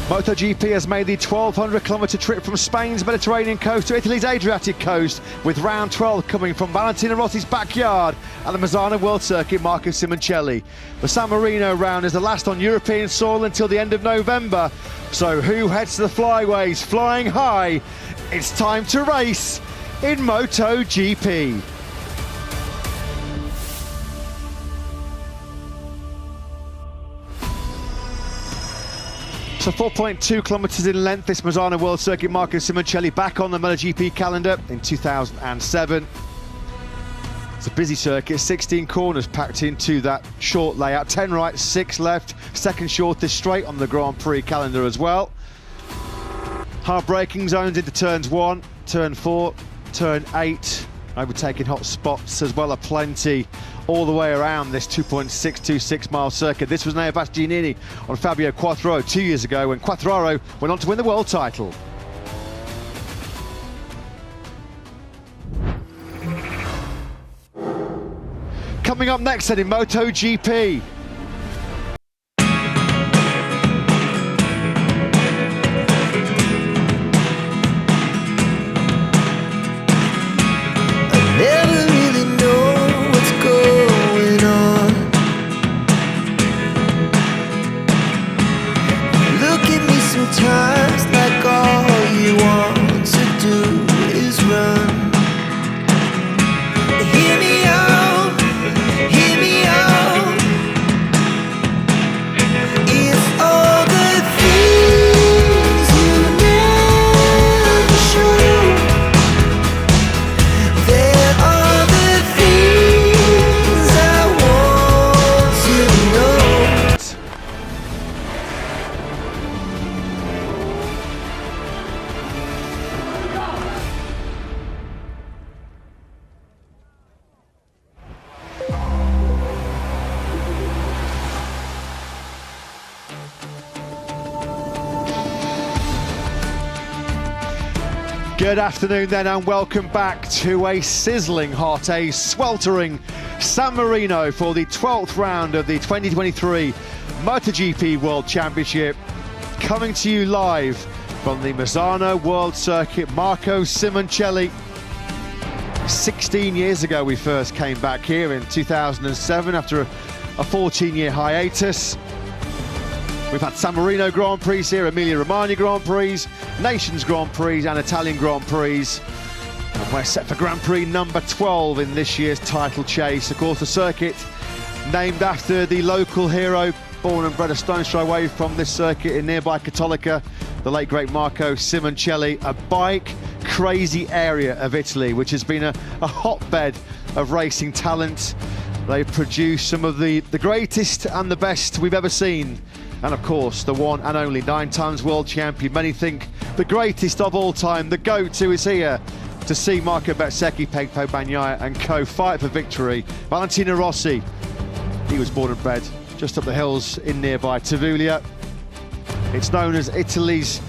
MotoGP has made the 1,200-kilometre trip from Spain's Mediterranean coast to Italy's Adriatic coast, with round 12 coming from Valentino Rossi's backyard at the Misano World Circuit Marco Simoncelli. The San Marino round is the last on European soil until the end of November. So who heads to the flyways flying high? It's time to race in MotoGP. So 4.2 kilometres in length, this Misano World Circuit Marco Simoncelli back on the MotoGP calendar in 2007. It's a busy circuit, 16 corners packed into that short layout, 10 right, 6 left, second shortest straight on the Grand Prix calendar as well. Hard braking zones into turns 1, turn 4, turn 8, overtaking hot spots as well are plenty all the way around this 2.626 mile circuit. This was Neo Bastianini on Fabio Quartararo 2 years ago when Quartararo went on to win the world title. Coming up next then in MotoGP. Sometimes like all you want to do is run. Hear me out, hear me out. It's all the things you never show. There are the things I want to know. Good afternoon then and welcome back to a sizzling hot, a sweltering San Marino for the 12th round of the 2023 MotoGP World Championship. Coming to you live from the Misano World Circuit Marco Simoncelli. 16 years ago we first came back here in 2007 after a 14-year hiatus. We've had San Marino Grand Prix here, Emilia-Romagna Grand Prix, Nations Grand Prix and Italian Grand Prix. And we're set for Grand Prix number 12 in this year's title chase. Of course, the circuit named after the local hero, born and bred a stone's throw away from this circuit in nearby Cattolica, the late great Marco Simoncelli, a bike crazy area of Italy, which has been a hotbed of racing talent. They've produced some of the greatest and the best we've ever seen. And of course, the one and only 9 times world champion. Many think the greatest of all time, the GOAT, who is here to see Marco Bezzecchi, Pecco Bagnaia and co fight for victory. Valentino Rossi, he was born and bred just up the hills in nearby Tavullia. It's known as Italy's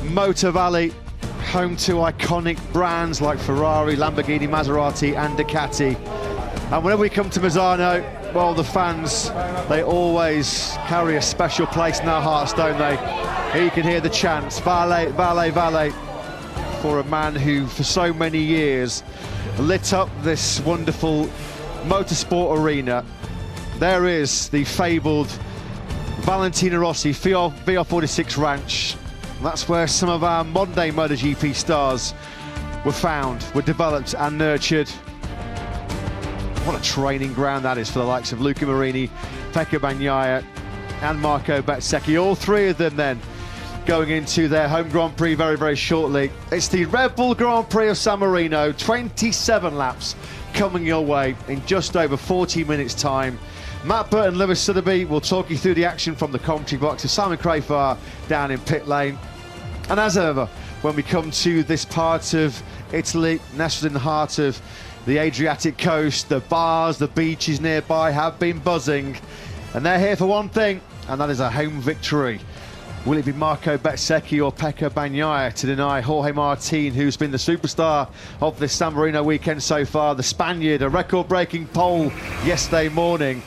Motor Valley, home to iconic brands like Ferrari, Lamborghini, Maserati and Ducati. And whenever we come to Misano, well, the fans, they always carry a special place in our hearts, don't they? Here you can hear the chants, Vale, Vale, Vale, for a man who, for so many years, lit up this wonderful motorsport arena. There is the fabled Valentino Rossi VR46 Ranch. That's where some of our modern-day MotoGP stars were found, were developed and nurtured. What a training ground that is for the likes of Luca Marini, Pecco Bagnaia and Marco Bezzecchi. All three of them then going into their home Grand Prix very, very shortly. It's the Red Bull Grand Prix of San Marino, 27 laps coming your way in just over 40 minutes time. Matt Burton, Lewis Sotheby will talk you through the action from the commentary box with Simon Crafar down in pit lane. And as ever, when we come to this part of Italy, nestled in the heart of the Adriatic coast, the bars, the beaches nearby have been buzzing. And they're here for one thing, and that is a home victory. Will it be Marco Bezzecchi or Pecco Bagnaia to deny Jorge Martin, who's been the superstar of this San Marino weekend so far? The Spaniard, a record-breaking pole yesterday morning.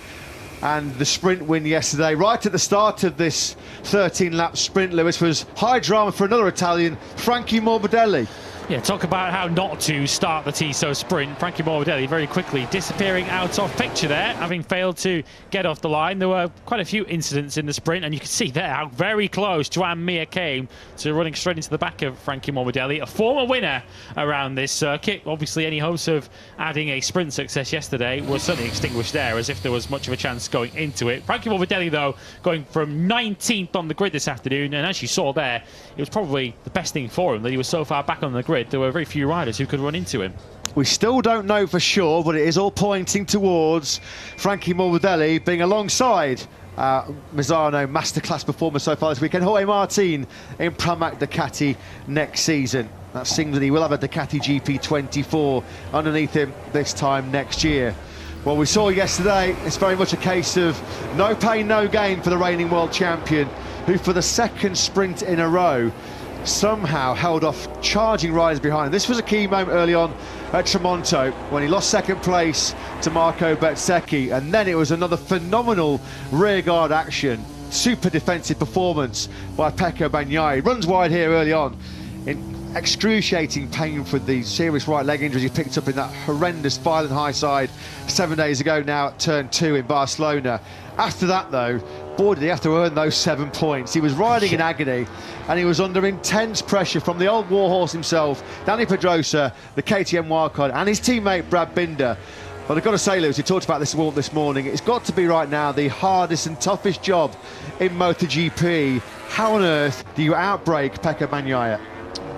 and the sprint win yesterday. Right at the start of this 13-lap sprint, Lewis, was high drama for another Italian, Frankie Morbidelli. Yeah, talk about how not to start the Tissot sprint. Frankie Morbidelli very quickly disappearing out of picture there, having failed to get off the line. There were quite a few incidents in the sprint, and you can see there how very close Joan Mir came to running straight into the back of Frankie Morbidelli, a former winner around this circuit. Obviously, any hopes of adding a sprint success yesterday was certainly extinguished there, as if there was much of a chance going into it. Frankie Morbidelli, though, going from 19th on the grid this afternoon, and as you saw there, it was probably the best thing for him that he was so far back on the grid. There were very few riders who could run into him. We still don't know for sure, but it is all pointing towards Frankie Morbidelli being alongside Misano masterclass performer so far this weekend, Jorge Martin in Pramac Ducati next season. That seems that he will have a Ducati GP24 underneath him this time next year. Well, we saw yesterday, it's very much a case of no pain, no gain for the reigning world champion, who for the second sprint in a row somehow held off charging riders behind him. This was a key moment early on at Tremonto when he lost second place to Marco Bezzecchi, and then it was another phenomenal rearguard action, super defensive performance by Pecco Bagnaia. Runs wide here early on in excruciating pain for the serious right leg injuries he picked up in that horrendous violent high side 7 days ago now at turn 2 in Barcelona. After that, though, boy, did he have to earn those 7 points. He was riding in agony, and he was under intense pressure from the old warhorse himself, Dani Pedrosa, the KTM wildcard, and his teammate Brad Binder. But I've got to say, Lewis, we talked about this this morning, it's got to be right now the hardest and toughest job in MotoGP. How on earth do you outbrake Pecco Bagnaia?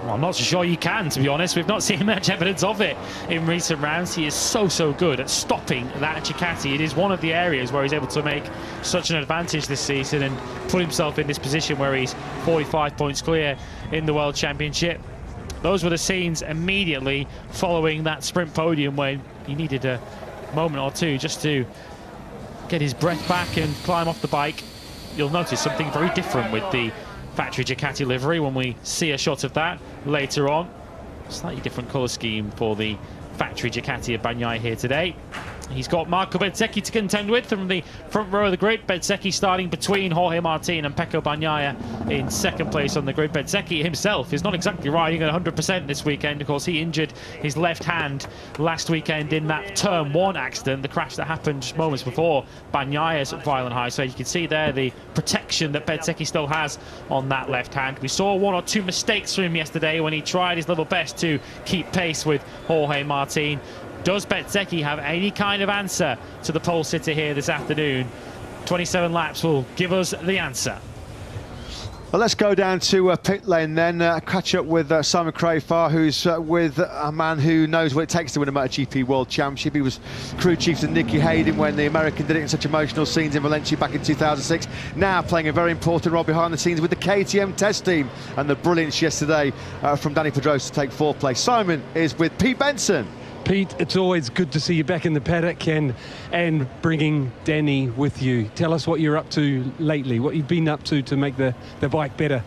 Well, I'm not so sure you can, to be honest. We've not seen much evidence of it in recent rounds. He is so good at stopping that Ducati. It is one of the areas where he's able to make such an advantage this season and put himself in this position where he's 45 points clear in the World Championship. Those were the scenes immediately following that sprint podium when he needed a moment or two just to get his breath back and climb off the bike. You'll notice something very different with the factory Ducati livery when we see a shot of that later on. Slightly different colour scheme for the factory Ducati of Bagnaia here today. He's got Marco Bezzecchi to contend with from the front row of the grid. Bezzecchi starting between Jorge Martin and Pecco Bagnaia in second place on the grid. Bezzecchi himself is not exactly riding at 100% this weekend. Of course, he injured his left hand last weekend in that Turn 1 accident, the crash that happened just moments before Bagnaia's violent high. So you can see there the protection that Bezzecchi still has on that left hand. We saw 1 or 2 mistakes from him yesterday when he tried his level best to keep pace with Jorge Martin. Does Bezzecchi have any kind of answer to the pole sitter here this afternoon? 27 laps will give us the answer. Well, let's go down to pit lane then, catch up with Simon Crafar, who's with a man who knows what it takes to win a MotoGP World Championship. He was crew chief to Nicky Hayden when the American did it in such emotional scenes in Valencia back in 2006. Now playing a very important role behind the scenes with the KTM test team, and the brilliance yesterday from Dani Pedrosa to take 4th place. Simon is with Pete Benson. Pete, it's always good to see you back in the paddock and bringing Danny with you. Tell us what you're up to lately, what you've been up to make the bike better.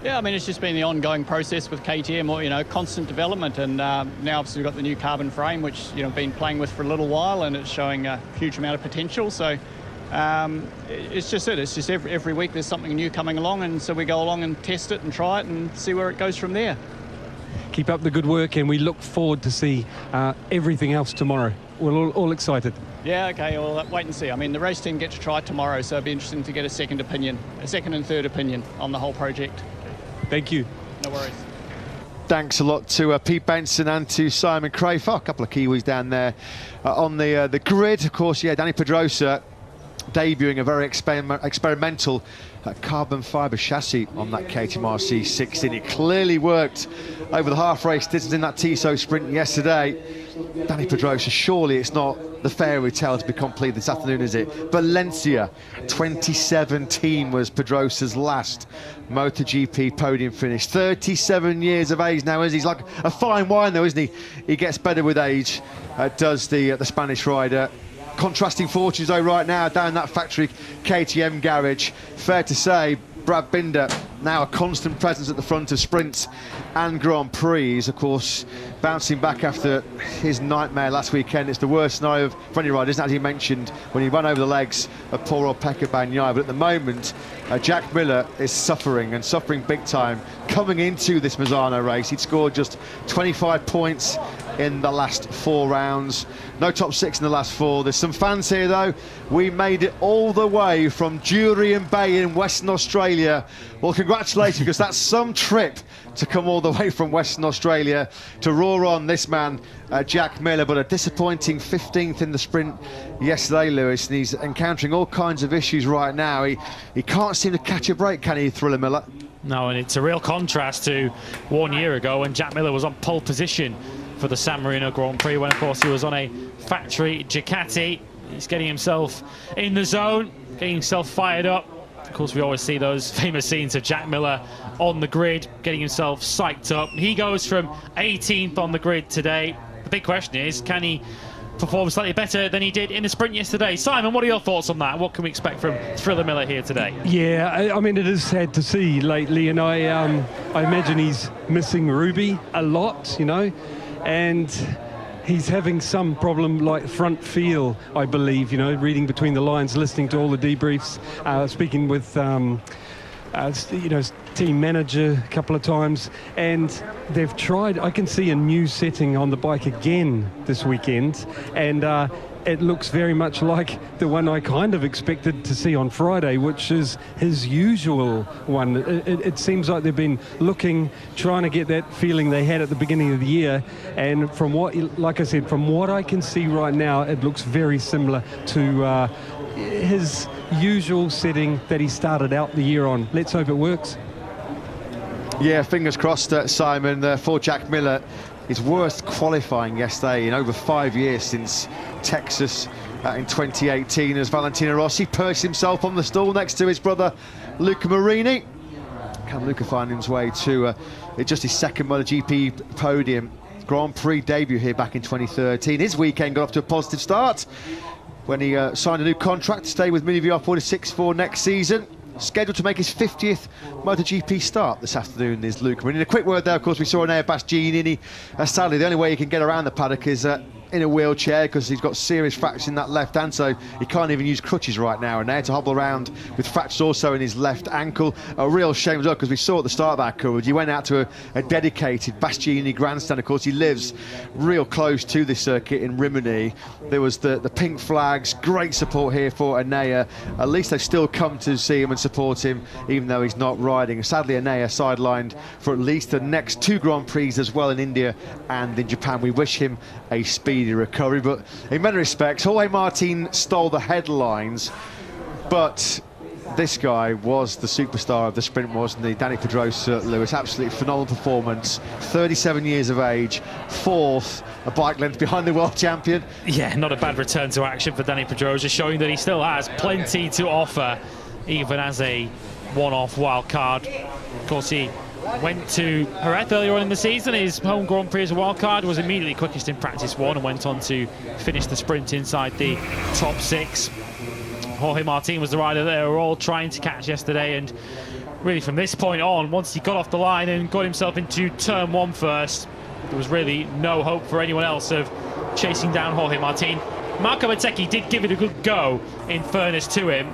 Yeah, I mean, it's just been the ongoing process with KTM, or, you know, constant development, and now obviously we've got the new carbon frame, which, you know, been playing with for a little while, and it's showing a huge amount of potential. So it's just every week there's something new coming along, and so we go along and test it and try it and see where it goes from there. Keep up the good work, and we look forward to see everything else tomorrow. We're all excited. Yeah, okay, well, wait and see. I mean, the race team get to try it tomorrow, so it'll be interesting to get a second and third opinion on the whole project. Thank you. No worries. Thanks a lot to Pete Benson and to Simon Crafar. A couple of Kiwis down there on the grid. Of course, yeah, Dani Pedrosa debuting a very experimental carbon fibre chassis on that KTM RC16. It clearly worked over the half-race distance in that Tissot sprint yesterday. Dani Pedrosa, surely it's not the fairy tale to be completed this afternoon, is it? Valencia 2017 was Pedrosa's last MotoGP podium finish. 37 years of age now, is he? He's like a fine wine, though, isn't he? He gets better with age, does the Spanish rider. Contrasting fortunes, though, right now down that factory KTM garage. Fair to say, Brad Binder now a constant presence at the front of sprints and Grand Prix. Of course, bouncing back after his nightmare last weekend. It's the worst scenario for any rider, isn't it, as he mentioned, when he went over the legs of poor old Pecco Bagnaia. But at the moment, Jack Miller is suffering, and suffering big time. Coming into this Misano race, he'd scored just 25 points in the last 4 rounds. No top 6 in the last 4. There's some fans here, though. We made it all the way from Jurien Bay in Western Australia. Well, congratulations, because that's some trip to come all the way from Western Australia to roar on this man, Jack Miller. But a disappointing 15th in the sprint yesterday, Lewis, and he's encountering all kinds of issues right now. He can't seem to catch a break, can he, Thriller Miller? No, and it's a real contrast to 1 year ago when Jack Miller was on pole position for the San Marino Grand Prix, when of course he was on a factory Ducati. He's getting himself in the zone, getting himself fired up. Of course, we always see those famous scenes of Jack Miller on the grid, getting himself psyched up. He goes from 18th on the grid today. The big question is, can he perform slightly better than he did in the sprint yesterday? Simon, what are your thoughts on that? What can we expect from Thriller Miller here today? Yeah, I mean, it is sad to see lately, and I imagine he's missing Ruby a lot, you know, and he's having some problem like front feel, I believe, you know, reading between the lines, listening to all the debriefs, speaking with, you know, team manager a couple of times, and they've tried, I can see a new setting on the bike again this weekend, and it looks very much like the one I kind of expected to see on Friday, which is his usual one. It seems like they've been looking, trying to get that feeling they had at the beginning of the year, and from what, like I said, from what I can see right now, it looks very similar to his usual setting that he started out the year on. Let's hope it works. Yeah, fingers crossed, Simon, for Jack Miller. His worst qualifying yesterday in over 5 years since Texas in 2018, as Valentino Rossi perched himself on the stool next to his brother Luca Marini. Can Luca find his way to just his second MotoGP podium? Grand Prix debut here back in 2013. His weekend got off to a positive start when he signed a new contract to stay with Mini VR46 for next season. Scheduled to make his 50th MotoGP start this afternoon is Luca Marini. A quick word there, of course, we saw Enea Bastianini. Sadly, the only way he can get around the paddock is in a wheelchair, because he's got serious fractures in that left hand, so he can't even use crutches right now, and there to hobble around with fractures also in his left ankle. A real shame as well, because we saw at the start of our coverage, he went out to a dedicated Bastianini grandstand. Of course, he lives real close to this circuit in Rimini. There was the pink flags, great support here for Enea. At least they've still come to see him and support him, even though he's not riding. Sadly, Enea sidelined for at least the next 2 Grand Prix as well, in India and in Japan. We wish him a speedy recovery, but in many respects, Jorge Martin stole the headlines, but this guy was the superstar of the sprint, wasn't he? Dani Pedrosa, Lewis, absolutely phenomenal performance. 37 years of age, 4th, a bike length behind the world champion. Yeah, not a bad return to action for Dani Pedrosa, showing that he still has plenty to offer, even as a one-off wild card. Of course, he went to Jerez earlier on in the season. His home Grand Prix as a wild card, was immediately quickest in practice 1 and went on to finish the sprint inside the top 6. Jorge Martin was the rider they were all trying to catch yesterday, and really from this point on, once he got off the line and got himself into turn 1 first, there was really no hope for anyone else of chasing down Jorge Martin. Marco Bezzecchi did give it a good go, in fairness to him.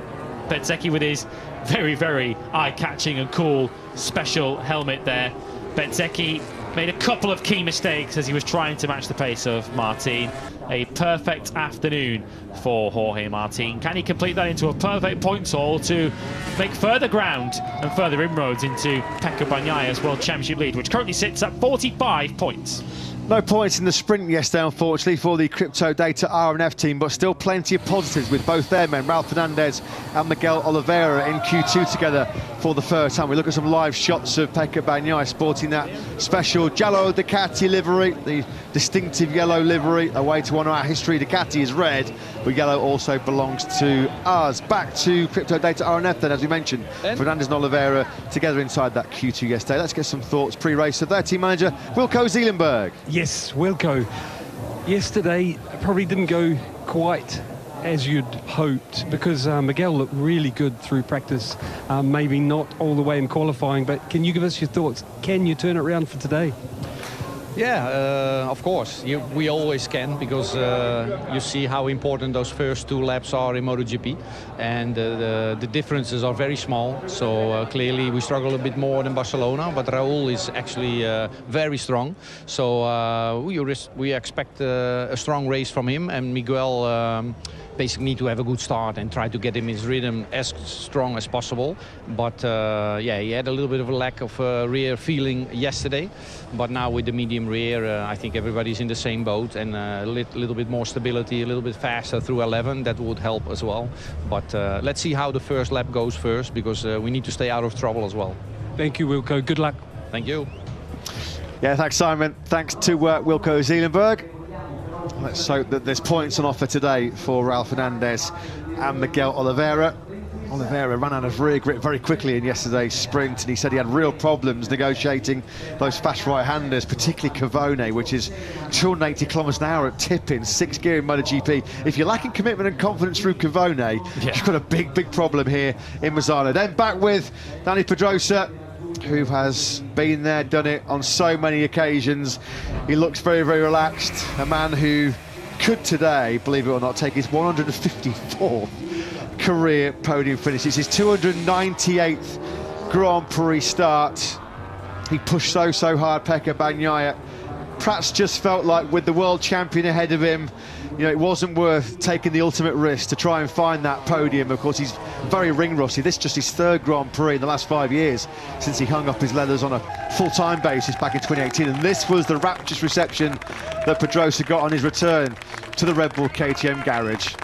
Bezzecchi with his very, very eye-catching and cool special helmet there. Bezzecchi made a couple of key mistakes as he was trying to match the pace of Martin. A perfect afternoon for Jorge Martin. Can he complete that into a perfect points haul to make further ground and further inroads into Pecco Bagnaia's World Championship lead, which currently sits at 45 points? No points in the sprint yesterday, unfortunately, for the Crypto Data R&F team, but still plenty of positives with both their men, Ralph Fernandez and Miguel Oliveira, in Q2 together for the first time. We look at some live shots of Pecco Bagnaia sporting that special Giallo Ducati livery, the distinctive yellow livery. A way to honour our history. Ducati is red, but yellow also belongs to us. Back to Crypto Data R&F then, as we mentioned. Fernandez and Oliveira together inside that Q2 yesterday. Let's get some thoughts pre-race of their team manager, Wilco Zeelenberg. Yes, Wilco. Yesterday probably didn't go quite as you'd hoped? Because Miguel looked really good through practice, maybe not all the way in qualifying, but can you give us your thoughts? Can you turn it around for today? Yeah, of course. We always can, because you see how important those first 2 laps are in MotoGP, and the differences are very small. So clearly we struggle a bit more than Barcelona, but Raúl is actually very strong. So we expect a strong race from him, and Miguel basically need to have a good start and try to get him his rhythm as strong as possible. But yeah, he had a little bit of a lack of rear feeling yesterday, but now with the medium rear, I think everybody's in the same boat, and a little bit more stability, a little bit faster through 11, that would help as well. But let's see how the first lap goes first, because we need to stay out of trouble as well. Thank you, Wilco. Good luck. Thank you. Yeah, thanks, Simon. Thanks to Wilco Zeelenberg. Let's hope that there's points on offer today for Raul Fernandez and Miguel Oliveira. Oliveira ran out of rear grip very quickly in yesterday's sprint, and he said he had real problems negotiating those fast right-handers, particularly Cavone, which is 280 kilometres an hour at tip-in, 6th gear in MotoGP. If you're lacking commitment and confidence through Cavone, you've got a big problem here in Misano. Then back with Dani Pedrosa, who has been there, done it on so many occasions. He looks very, very relaxed. A man who could today, believe it or not, take his 154th career podium finish. It's his 298th Grand Prix start. He pushed so hard, Pecco Bagnaia. Perhaps just felt like with the world champion ahead of him, you know, it wasn't worth taking the ultimate risk to try and find that podium. Of course, he's very ring rusty. This is just his 3rd Grand Prix in the last 5 years since he hung up his leathers on a full-time basis back in 2018. And this was the rapturous reception that Pedrosa got on his return to the Red Bull KTM garage.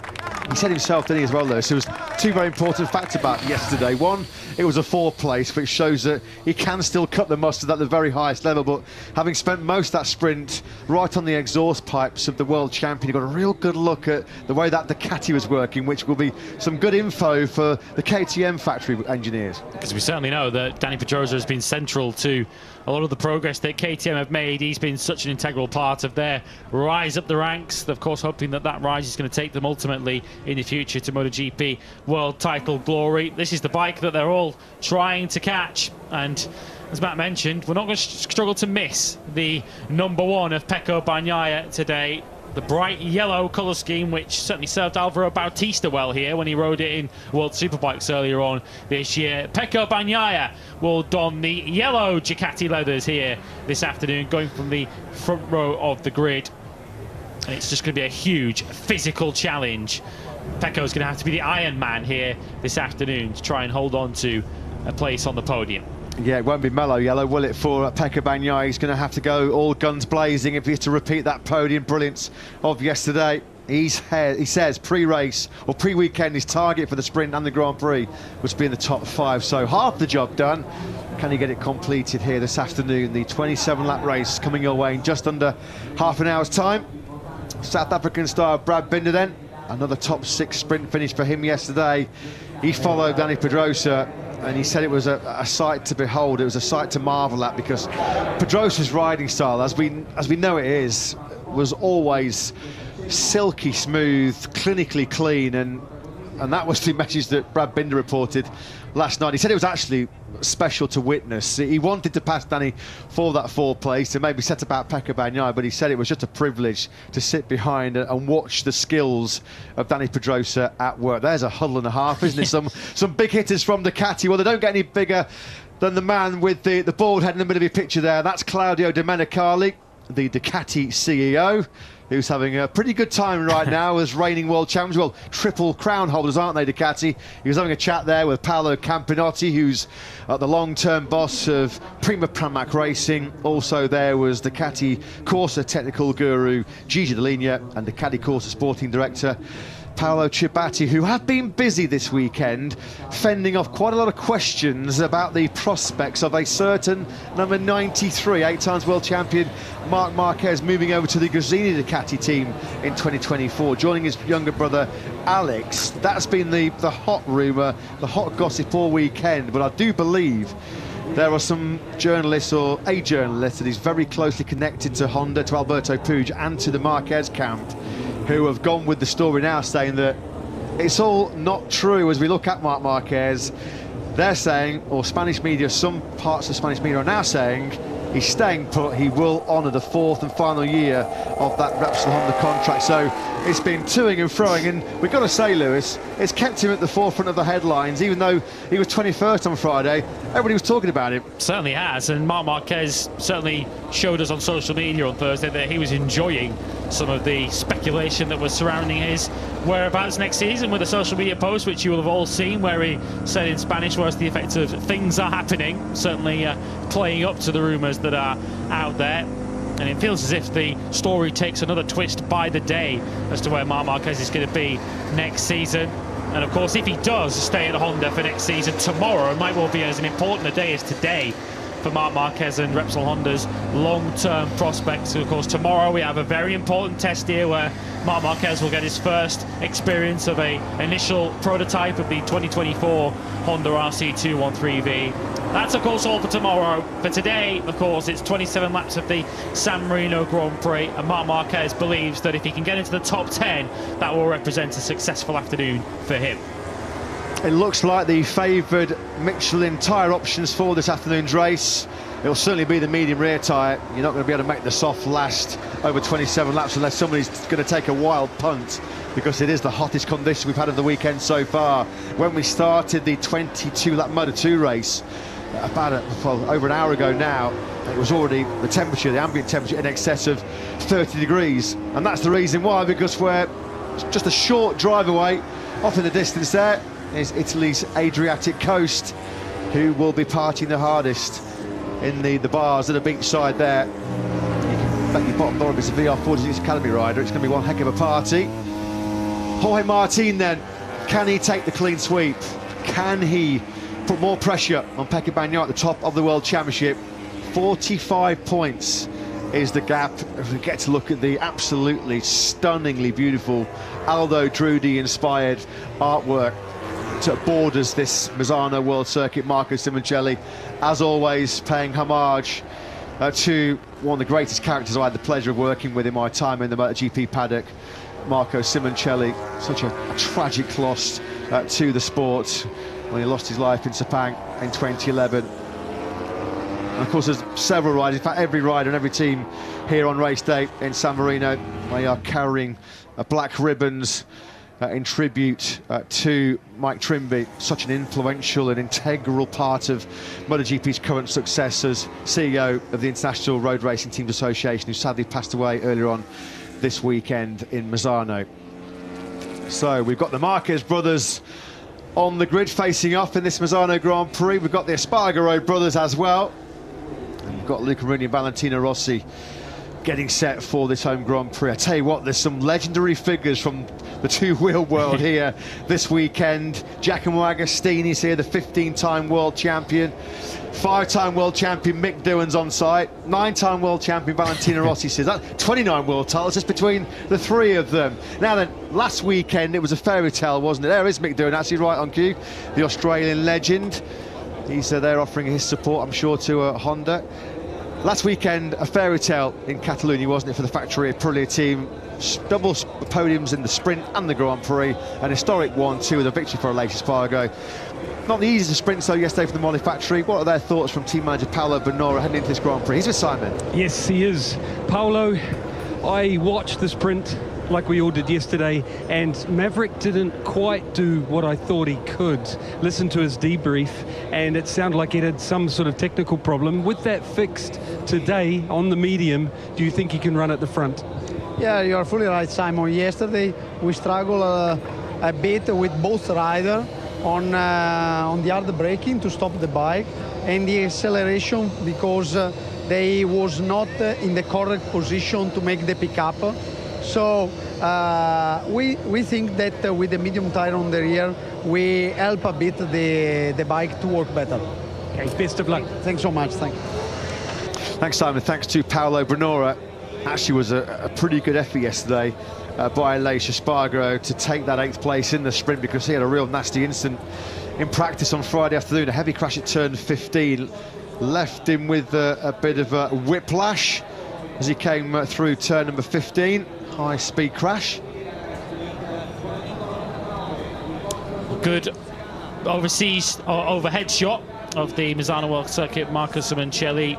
He said himself, didn't he, as well, Lewis? There was 2 very important facts about yesterday. One, it was a 4th place, which shows that he can still cut the mustard at the very highest level, but having spent most of that sprint right on the exhaust pipes of the world champion, he got a real good look at the way that Ducati was working, which will be some good info for the KTM factory engineers. Because we certainly know that Dani Pedrosa has been central to a lot of the progress that KTM have made. He's been such an integral part of their rise up the ranks, of course hoping that that rise is going to take them ultimately in the future to MotoGP world title glory. This is the bike that they're all trying to catch, and as Matt mentioned, we're not going to struggle to miss the #1 of Pecco Bagnaia today. The bright yellow colour scheme, which certainly served Alvaro Bautista well here when he rode it in World Superbikes earlier on this year. Pecco Bagnaia will don the yellow Ducati leathers here this afternoon, going from the front row of the grid. And it's just going to be a huge physical challenge. Pecco's going to have to be the Iron Man here this afternoon to try and hold on to a place on the podium. Yeah, it won't be mellow yellow, will it, for Pecco Bagnaia? He's going to have to go all guns blazing if he's to repeat that podium brilliance of yesterday. He says pre-race or pre-weekend, his target for the sprint and the Grand Prix was to be in the top 5, so half the job done. Can he get it completed here this afternoon? The 27-lap race coming your way in just under half an hour's time. South African star Brad Binder then, another top 6 sprint finish for him yesterday. He followed Dani Pedrosa, and he said it was a sight to behold. It was a sight to marvel at, because Pedrosa's riding style, as we know it is, was always silky smooth, clinically clean, and that was the message that Brad Binder reported last night. He said it was actually special to witness. He wanted to pass Dani for that 4th place and maybe set about Pecco Bagnaia, but he said it was just a privilege to sit behind and watch the skills of Dani Pedrosa at work. There's a huddle and a half, isn't it? Some big hitters from Ducati. Well, they don't get any bigger than the man with the bald head in the middle of your picture there. That's Claudio Domenicali, the Ducati CEO, who's having a pretty good time right now as reigning world champions. Well, triple crown holders, aren't they, Ducati? He was having a chat there with Paolo Campinotti, who's the long-term boss of Prima Pramac Racing. Also there was Ducati Corsa technical guru Gigi Dall'Igna and Ducati Corsa sporting director Paolo Ciabatti, who have been busy this weekend fending off quite a lot of questions about the prospects of a certain number 93, 8-times world champion Marc Marquez moving over to the Gresini Ducati team in 2024, joining his younger brother Alex. That's been the hot rumour, the hot gossip all weekend, but I do believe there are some journalists, or a journalist that is very closely connected to Honda, to Alberto Puig and to the Marquez camp, who have gone with the story now, saying that it's all not true as we look at Marc Marquez. They're saying, or Spanish media, some parts of Spanish media are now saying, he's staying put. He will honour the 4th and final year of that Repsol Honda contract. So it's been toing and froing, and we've got to say, Lewis, it's kept him at the forefront of the headlines. Even though he was 21st on Friday, everybody was talking about him. Certainly has, and Marc Marquez certainly showed us on social media on Thursday that he was enjoying some of the speculation that was surrounding his whereabouts next season, with a social media post which you will have all seen, where he said in Spanish was the effect of "things are happening," certainly playing up to the rumours that are out there. And it feels as if the story takes another twist by the day as to where Marc Marquez is going to be next season. And of course, if he does stay at Honda for next season, tomorrow might well be as important a day as today for Marc Marquez and Repsol Honda's long-term prospects. Of course, tomorrow we have a very important test here where Marc Marquez will get his first experience of a initial prototype of the 2024 Honda RC213V. That's of course all for tomorrow. For today, of course, it's 27 laps of the San Marino Grand Prix, and Marc Marquez believes that if he can get into the top 10, that will represent a successful afternoon for him. It looks like the favoured Michelin tyre options for this afternoon's race. It'll certainly be the medium rear tyre. You're not going to be able to make the soft last over 27 laps unless somebody's going to take a wild punt, because it is the hottest condition we've had of the weekend so far. When we started the 22-lap Moto 2 race, over an hour ago now, it was already the temperature, the ambient temperature, in excess of 30 degrees. And that's the reason why, because we're just a short drive away. Off in the distance there is Italy's Adriatic coast, who will be partying the hardest in the bars at the beach side there. You can bet your bottom dollar if it's a VR46 Academy rider, it's going to be one heck of a party. Jorge Martin then, can he take the clean sweep? Can he put more pressure on Pecco Bagnaia at the top of the World Championship? 45 points is the gap. If we get to look at the absolutely stunningly beautiful Aldo Drudi inspired artwork that borders this Misano World Circuit, Marco Simoncelli, as always, paying homage to one of the greatest characters I had the pleasure of working with in my time in the MotoGP paddock, Marco Simoncelli. Such a tragic loss to the sport when he lost his life in Sepang in 2011. And of course, there's several riders, in fact every rider and every team here on race day in San Marino, they are carrying black ribbons in tribute to Mike Trimby, such an influential and integral part of MotoGP's current success as CEO of the International Road Racing Teams Association, who sadly passed away earlier on this weekend in Misano. So we've got the Marquez brothers on the grid facing off in this Misano Grand Prix. We've got the Espargaro brothers as well. And we've got Luca Marini and Valentino Rossi getting set for this home Grand Prix. I tell you what, there's some legendary figures from the two-wheel world here this weekend. Giacomo Agostini's here, the 15-time world champion. 5-time world champion Mick Doohan's on site. 9-time world champion Valentino Rossi says that 29 world titles just between the three of them. Now then, last weekend it was a fairy tale, wasn't it? There is Mick Doohan, actually right on cue, the Australian legend. He's there offering his support, I'm sure, to Honda. Last weekend, a fairy tale in Catalonia, wasn't it, for the Factory Aprilia team? Double podiums in the sprint and the Grand Prix, an historic 1-2 with a victory for Aleix Espargaro. Not the easiest of sprints though yesterday for the Moli Factory. What are their thoughts from team manager Paolo Bonora heading into this Grand Prix? He's with Simon. Yes, he is. Paolo, I watched the sprint like we all did yesterday, and Maverick didn't quite do what I thought he could. Listen to his debrief, and it sounded like it had some sort of technical problem. With that fixed today on the medium, do you think he can run at the front? Yeah, you are fully right, Simon. Yesterday we struggled a bit with both riders on the hard braking to stop the bike and the acceleration, because they was not in the correct position to make the pickup. So we think that with the medium tire on the rear, we help a bit the bike to work better. Okay, best of luck. Thanks so much. Thanks, Simon. Thanks to Paolo Bonora. Actually was a pretty good effort yesterday by Aleix Espargaro to take that 8th place in the sprint, because he had a real nasty incident in practice on Friday afternoon. A heavy crash at turn 15 left him with a bit of a whiplash as he came through turn number 15. High-speed crash. Good overhead shot of the Misano World Circuit, Marco Simoncelli.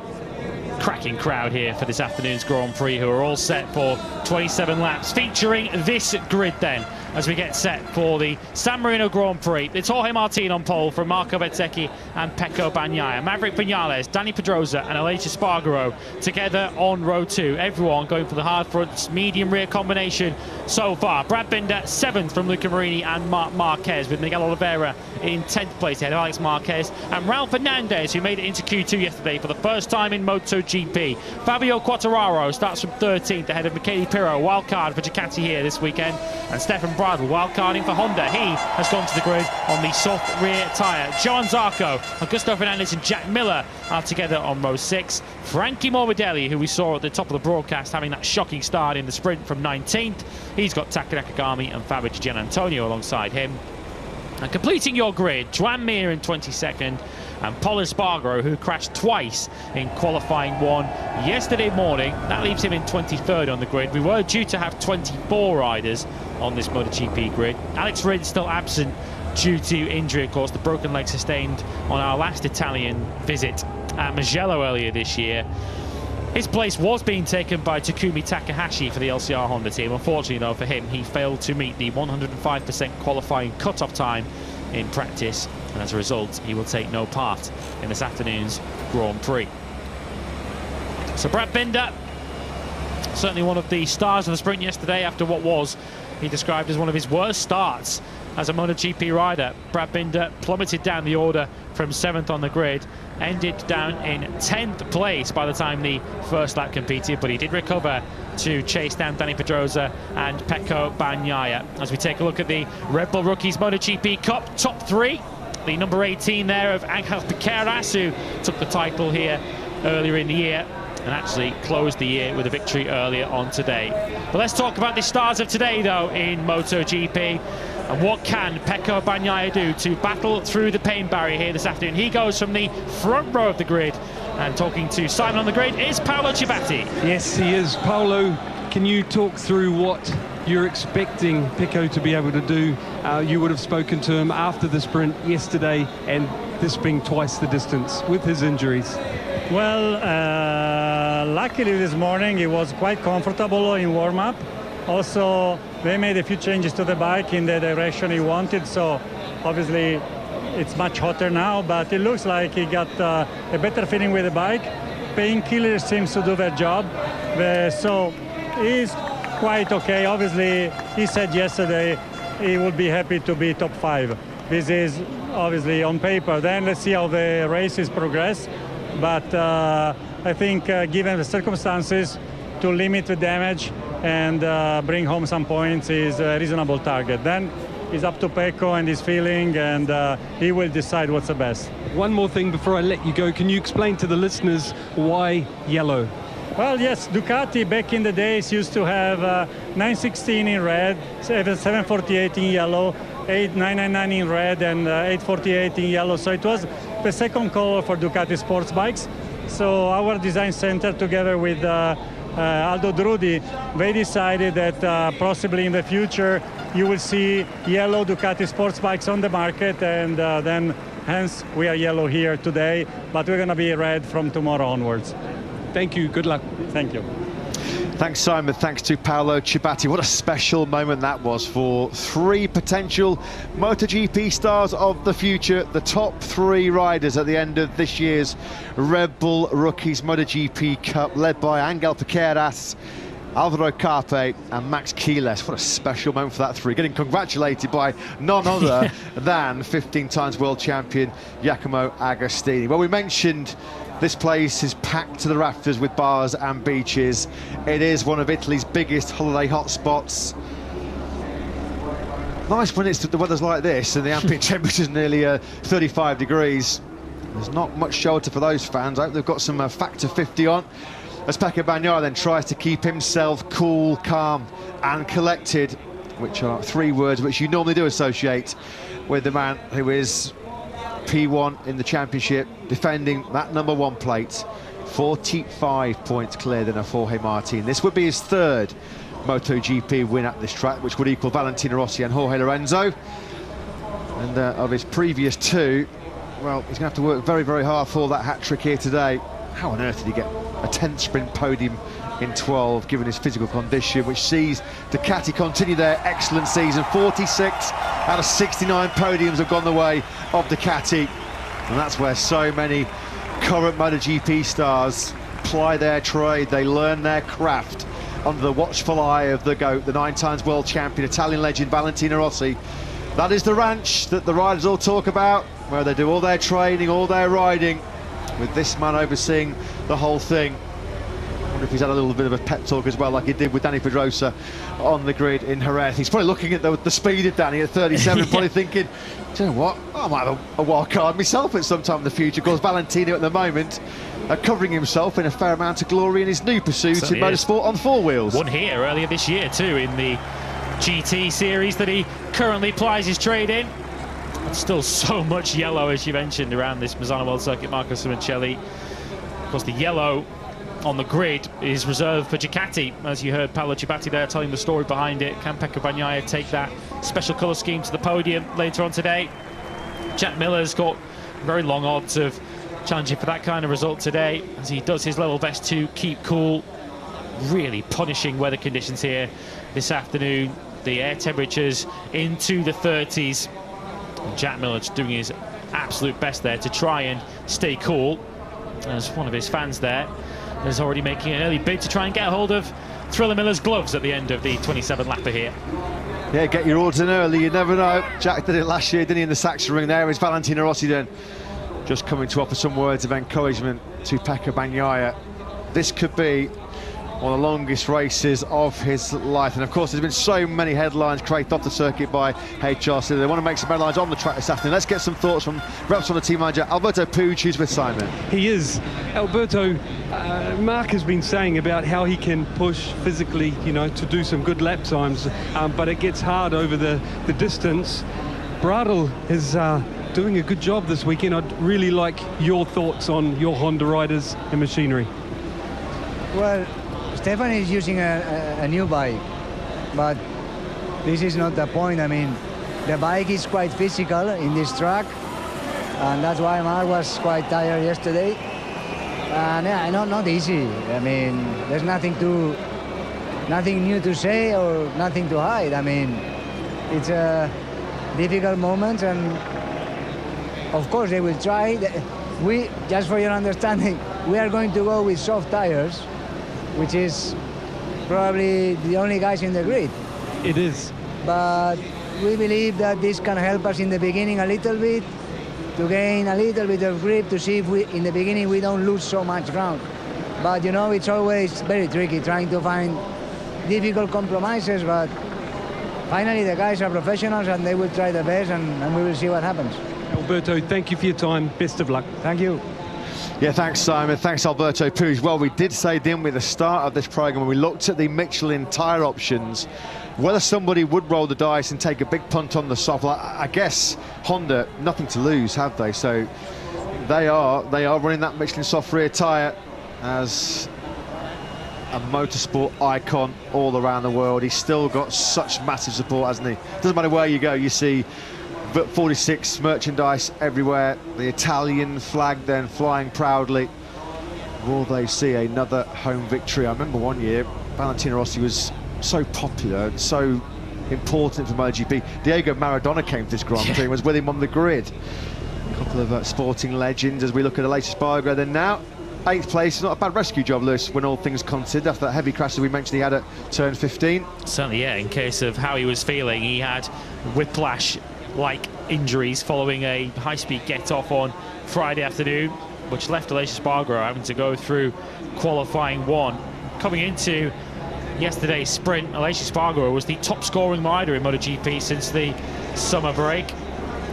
Cracking crowd here for this afternoon's Grand Prix, who are all set for 27 laps, featuring this grid then, as we get set for the San Marino Grand Prix. It's Jorge Martin on pole from Marco Bezzecchi and Pecco Bagnaia. Maverick Vinales, Dani Pedrosa and Aleix Espargaro together on row 2. Everyone going for the hard fronts, medium rear combination so far. Brad Binder 7th from Luca Marini and Marc Marquez, with Miguel Oliveira in 10th place ahead of Alex Marquez and Raul Fernandez, who made it into Q2 yesterday for the first time in MotoGP. Fabio Quartararo starts from 13th ahead of Michele Pirro, wildcard for Ducati here this weekend, and Stefan Bradl wildcarding for Honda. He has gone to the grid on the soft rear tyre. Johan Zarco, Augusto Fernandez and Jack Miller are together on row 6. Frankie Morbidelli, who we saw at the top of the broadcast having that shocking start in the sprint from 19th, he's got Taka Nakagami and Fabio Di Gianantonio alongside him. And completing your grid, Joan Mir in 22nd and Pol Espargaro, who crashed twice in qualifying 1 yesterday morning. That leaves him in 23rd on the grid. We were due to have 24 riders on this MotoGP grid. Alex Rins still absent due to injury, of course, the broken leg sustained on our last Italian visit at Mugello earlier this year. His place was being taken by Takumi Takahashi for the LCR Honda team. Unfortunately, though, for him, he failed to meet the 105% qualifying cut-off time in practice, and as a result, he will take no part in this afternoon's Grand Prix. So Brad Binder, certainly one of the stars of the sprint yesterday after what was, he described as one of his worst starts as a MotoGP rider. Brad Binder plummeted down the order from 7th on the grid, ended down in 10th place by the time the first lap competed, but he did recover to chase down Dani Pedrosa and Pecco Bagnaia. As we take a look at the Red Bull Rookies MotoGP Cup top 3, the number 18 there of Angel Piqueras, who took the title here earlier in the year and actually closed the year with a victory earlier on today. But let's talk about the stars of today, though, in MotoGP. And what can Pecco Bagnaia do to battle through the pain barrier here this afternoon? He goes from the front row of the grid, and talking to Simon on the grid is Paolo Ciabatti. Yes, he is. Paolo, can you talk through what you're expecting Pecco to be able to do? You would have spoken to him after the sprint yesterday, and this being twice the distance with his injuries. Well, luckily this morning he was quite comfortable in warm-up. Also, they made a few changes to the bike in the direction he wanted, so obviously it's much hotter now, but it looks like he got a better feeling with the bike. Painkillers seems to do their job, so he's quite okay. Obviously, he said yesterday he would be happy to be top 5. This is obviously on paper. Then let's see how the races progress, but I think given the circumstances, to limit the damage and bring home some points is a reasonable target. Then it's up to Pecco and his feeling, and he will decide what's the best. One more thing before I let you go. Can you explain to the listeners why yellow? Well, yes, Ducati back in the days used to have 916 in red, 748 in yellow, 999 in red, and 848 in yellow. So it was the second color for Ducati sports bikes. So our design center, together with Aldo Drudi, they decided that possibly in the future you will see yellow Ducati sports bikes on the market, and then hence we are yellow here today, but we're going to be red from tomorrow onwards. Thank you. Good luck. Thank you. Thanks, Simon. Thanks to Paolo Ciabatti. What a special moment that was for 3 potential MotoGP stars of the future. The top 3 riders at the end of this year's Red Bull Rookies MotoGP Cup, led by Angel Piqueras, Alvaro Carpe and Max Quiles. What a special moment for that 3. Getting congratulated by none other than 15 times world champion Giacomo Agostini. Well, we mentioned this place is packed to the rafters with bars and beaches. It is one of Italy's biggest holiday hotspots. Nice when the weather's like this and the ambient temperature's nearly 35 degrees. There's not much shelter for those fans. I hope they've got some factor 50 on. As Pecco Bagnaia then tries to keep himself cool, calm and collected, which are 3 words which you normally do associate with the man who is P1 in the championship, defending that number 1 plate. 45 points cleared in a Jorge Martin. This would be his 3rd MotoGP win at this track, which would equal Valentino Rossi and Jorge Lorenzo. And of his previous 2, well, he's going to have to work very, very hard for that hat-trick here today. How on earth did he get a 10th sprint podium in 12, given his physical condition, which sees Ducati continue their excellent season. 46 out of 69 podiums have gone the way of Ducati. And that's where so many current MotoGP stars ply their trade. They learn their craft under the watchful eye of the GOAT, the 9 times world champion, Italian legend Valentino Rossi. That is the ranch that the riders all talk about, where they do all their training, all their riding, with this man overseeing the whole thing. I wonder if he's had a little bit of a pep talk as well, like he did with Danny Pedrosa on the grid in Jerez. He's probably looking at the speed of Danny at 37, probably thinking, do you know what, I might have a wild card myself at some time in the future. Of course, Valentino at the moment covering himself in a fair amount of glory in his new pursuit in motorsport on 4 wheels. Won here earlier this year too in the GT series that he currently plies his trade in. And still so much yellow, as you mentioned, around this Misano World Circuit. Marco Simoncelli. Of course, the yellow on the grid is reserved for Ducati, as you heard Paolo Ciabatti there telling the story behind it. Can Pecco Bagnaia take that special colour scheme to the podium later on today? Jack Miller's got very long odds of challenging for that kind of result today, as he does his level best to keep cool. Really punishing weather conditions here this afternoon. The air temperatures into the 30s. And Jack Miller just doing his absolute best there to try and stay cool. As one of his fans there is already making an early bid to try and get a hold of Thriller Miller's gloves at the end of the 27 lapper here. Yeah, get your orders in early, you never know. Jack did it last year, didn't he, in the Saxon ring? There is Valentino Rossi then, just coming to offer some words of encouragement to Pecco Bagnaia. This could be one of the longest races of his life, and of course there's been so many headlines created off the circuit by HRC. They want to make some headlines on the track this afternoon. Let's get some thoughts from reps on the team manager Alberto Puig, who's with Simon. He is. Alberto, Mark has been saying about how he can push physically, you know, to do some good lap times, but it gets hard over the distance. Bradl is doing a good job this weekend. I'd really like your thoughts on your Honda riders and machinery. Well, Stefan is using a new bike, but this is not the point. I mean, the bike is quite physical in this track, and that's why Mark was quite tired yesterday. And yeah, not easy. I mean, there's nothing new to say or nothing to hide. I mean, it's a difficult moment, and of course they will try. We, just for your understanding, we are going to go with soft tires, which is probably the only guys in the grid. It is. But we believe that this can help us in the beginning a little bit, to gain a little bit of grip, to see if we, in the beginning, we don't lose so much ground. But you know, it's always very tricky trying to find difficult compromises, but finally the guys are professionals and they will try their best, and we will see what happens. Alberto, thank you for your time. Best of luck. Thank you. Yeah, thanks, Simon. Thanks, Alberto Puig. Well, we did say, didn't we, at the start of this programme, when we looked at the Michelin tyre options, whether somebody would roll the dice and take a big punt on the soft. Well, I guess Honda, nothing to lose, have they? So they are running that Michelin soft rear tyre as a motorsport icon all around the world. He's still got such massive support, hasn't he? Doesn't matter where you go, you see 46 merchandise everywhere, the Italian flag then flying proudly. Will they see another home victory? I remember one year Valentino Rossi was so popular, so important for MotoGP. Diego Maradona came to this Grand Prix and was with him on the grid. A couple of sporting legends as we look at the latest Spargo. Then now 8th place, not a bad rescue job, Lewis, when all things considered, after that heavy crash that we mentioned he had at turn 15. Certainly, yeah, in case of how he was feeling, he had whiplash-like injuries following a high-speed get-off on Friday afternoon, which left Aleix Espargaro having to go through qualifying 1. Coming into yesterday's sprint, Aleix Espargaro was the top-scoring rider in MotoGP since the summer break.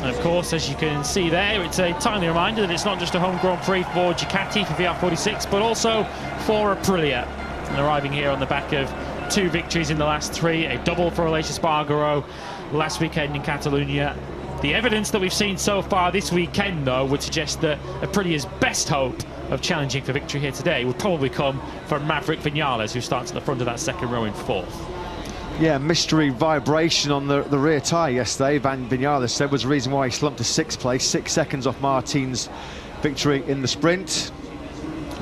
And of course, as you can see there, it's a timely reminder that it's not just a home Grand Prix for Ducati, for VR46, but also for Aprilia. And arriving here on the back of 2 victories in the last 3, a double for Aleix Espargaro last weekend in Catalonia. The evidence that we've seen so far this weekend, though, would suggest that Aprilia's best hope of challenging for victory here today would probably come from Maverick Vinales, who starts at the front of that second row in 4th. Yeah, mystery vibration on the rear tyre yesterday, Van Vinales said, was the reason why he slumped to 6th place, 6 seconds off Martin's victory in the sprint.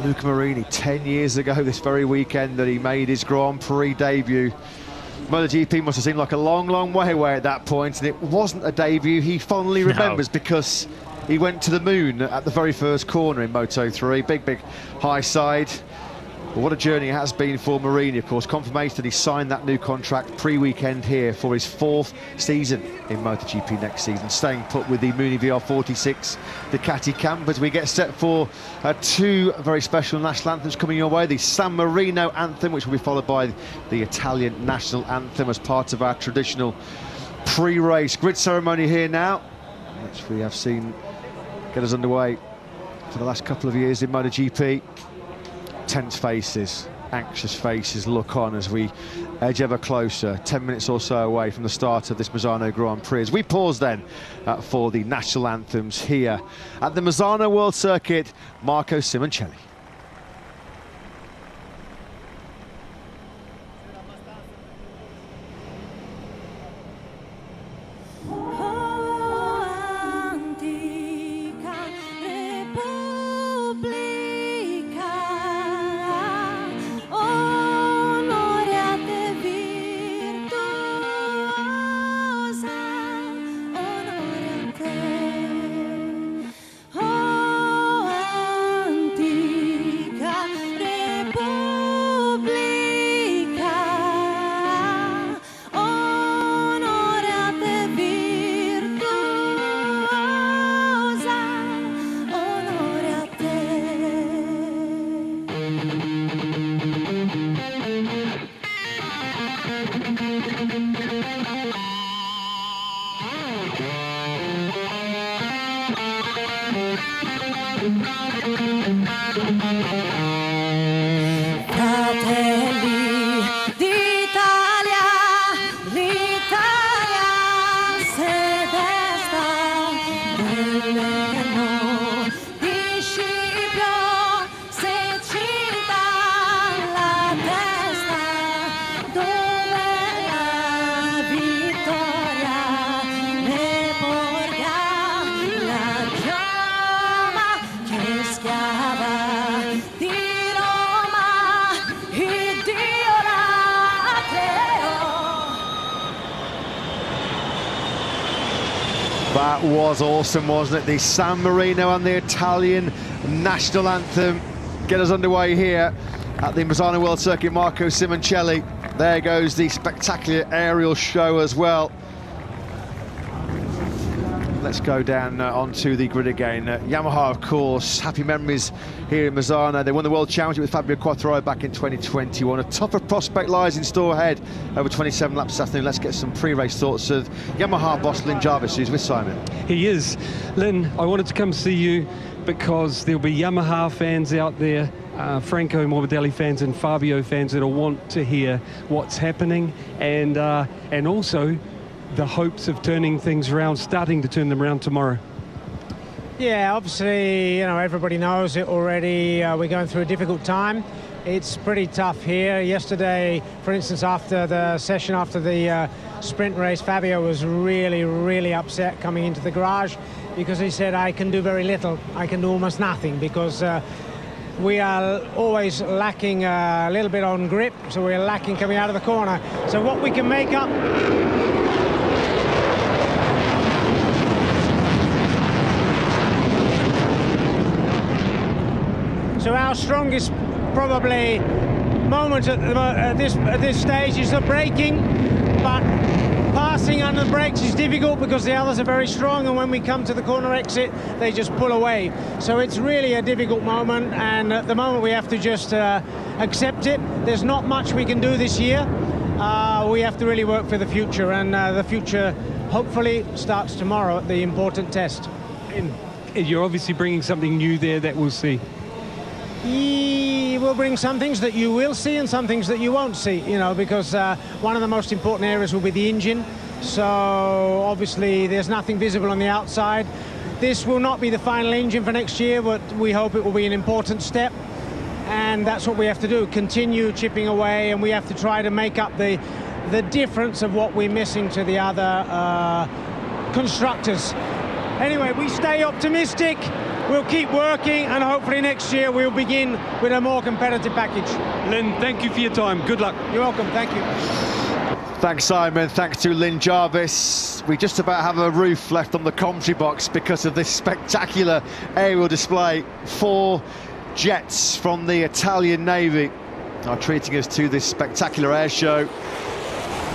Luca Marini, 10 years ago this very weekend that he made his Grand Prix debut. MotoGP must have seemed like a long, long way away at that point, and it wasn't a debut he fondly remembers because he went to the moon at the very first corner in Moto3. Big high side. But what a journey it has been for Marini, of course. Confirmation that he signed that new contract pre-weekend here for his 4th season in MotoGP next season, staying put with the Mooney VR46 Ducati camp as we get set for 2 very special national anthems coming your way. The San Marino anthem, which will be followed by the Italian national anthem as part of our traditional pre-race grid ceremony here now, which we have seen get us underway for the last couple of years in MotoGP. Tense faces, anxious faces look on as we edge ever closer, 10 minutes or so away from the start of this Misano Grand Prix. As we pause then for the national anthems here at the Misano World Circuit, Marco Simoncelli. That was awesome, wasn't it? The San Marino and the Italian national anthem get us underway here at the Misano World Circuit. Marco Simoncelli. There goes the spectacular aerial show as well. Let's go down onto the grid again. Yamaha, of course, happy memories here in Misano. They won the World Championship with Fabio Quartararo back in 2021. A tougher prospect lies in store ahead over 27 laps this afternoon. Let's get some pre-race thoughts of Yamaha boss Lin Jarvis, who's with Simon. He is. Lin, I wanted to come see you because there'll be Yamaha fans out there, Franco Morbidelli fans and Fabio fans that'll want to hear what's happening, and also the hopes of turning things around, starting to turn them around tomorrow. Yeah, obviously, you know, everybody knows it already. We're going through a difficult time. It's pretty tough here. Yesterday, for instance, after the session, after the sprint race, Fabio was really upset coming into the garage because he said, I can do very little. I can do almost nothing because we are always lacking a little bit on grip, so we're lacking coming out of the corner. So what we can make up... So our strongest, probably, moment at this stage is the braking, but passing under the brakes is difficult because the others are very strong, and when we come to the corner exit, they just pull away. So it's really a difficult moment, and at the moment we have to just accept it. There's not much we can do this year. We have to really work for the future, and the future hopefully starts tomorrow at the important test. And you're obviously bringing something new there that we'll see. He will bring some things that you will see and some things that you won't see, you know, because one of the most important areas will be the engine. So obviously there's nothing visible on the outside. This will not be the final engine for next year, but we hope it will be an important step. And that's what we have to do, continue chipping away, and we have to try to make up the the difference of what we're missing to the other constructors. Anyway, we stay optimistic, we'll keep working, and hopefully next year we'll begin with a more competitive package. Lynn, thank you for your time. Good luck. You're welcome, thank you. Thanks, Simon. Thanks to Lynn Jarvis. We just about have a roof left on the commentary box because of this spectacular aerial display. 4 jets from the Italian Navy are treating us to this spectacular air show.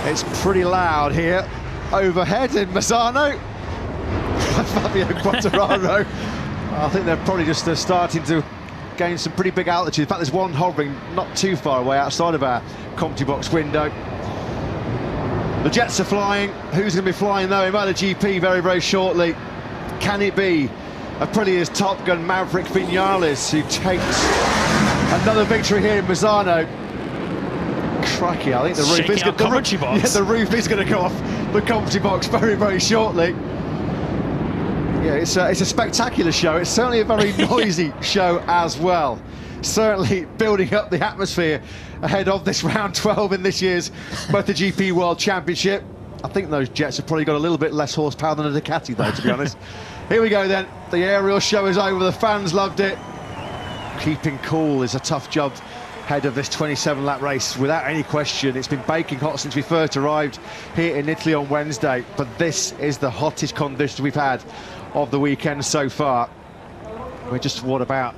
It's pretty loud here overhead in Misano. Fabio Quartararo. I think they're probably just starting to gain some pretty big altitude. In fact, there's one hovering not too far away outside of our commentary box window. The jets are flying. Who's going to be flying though in MotoGP very, very shortly? Can it be Aprilia's Top Gun Maverick Vinales, who takes another victory here in Misano? Crikey, I think the roof is the roof is going to go off the commentary box very, very shortly. Yeah, it's a spectacular show. It's certainly a very noisy show as well. Certainly building up the atmosphere ahead of this round 12 in this year's MotoGP World Championship. I think those jets have probably got a little bit less horsepower than a Ducati though, to be honest. Here we go then. The aerial show is over. The fans loved it. Keeping cool is a tough job ahead of this 27-lap race, without any question. It's been baking hot since we first arrived here in Italy on Wednesday, but this is the hottest conditions we've had of the weekend so far. We're just, what, about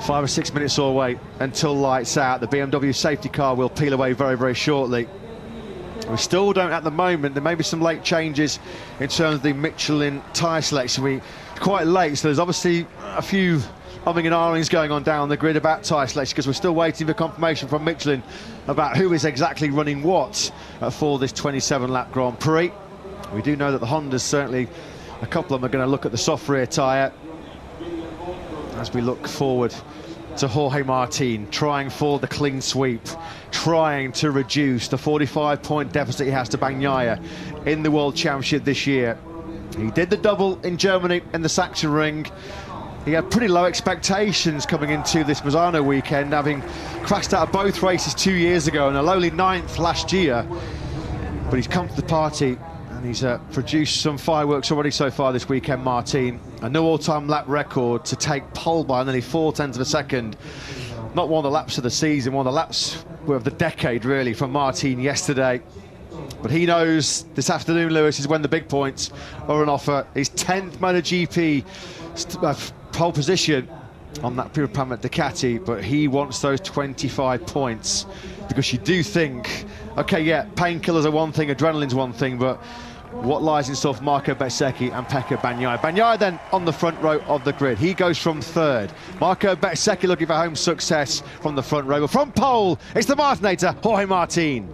5 or 6 minutes away until lights out. The BMW safety car will peel away very, very shortly. We still don't at the moment. There may be some late changes in terms of the Michelin tyre selection. We're quite late, so there's obviously a few umming and ahhings going on down the grid about tyre selection, because we're still waiting for confirmation from Michelin about who is exactly running what for this 27-lap Grand Prix. We do know that the Hondas, certainly a couple of them, are going to look at the soft rear tyre as we look forward to Jorge Martin, trying for the clean sweep, trying to reduce the 45-point deficit he has to Bagnaia in the World Championship this year. He did the double in Germany in the Sachsenring. He had pretty low expectations coming into this Misano weekend, having crashed out of both races 2 years ago and a lowly 9th last year. But he's come to the party and he's produced some fireworks already so far this weekend, Martin. A new all-time lap record to take pole by nearly 0.4 of a second. Not one of the laps of the season, one of the laps of the decade, really, from Martin yesterday. But he knows this afternoon, Lewis, is when the big points are on offer. His 10th MotoGP pole position on that Pramac Ducati, but he wants those 25 points, because you do think, okay, yeah, painkillers are one thing, adrenaline's one thing, but what lies in store for Marco Bezzecchi and Pecco Bagnaia? Bagnaia then on the front row of the grid. He goes from 3rd. Marco Bezzecchi looking for home success from the front row. But from pole, it's the Martinator, Jorge Martin.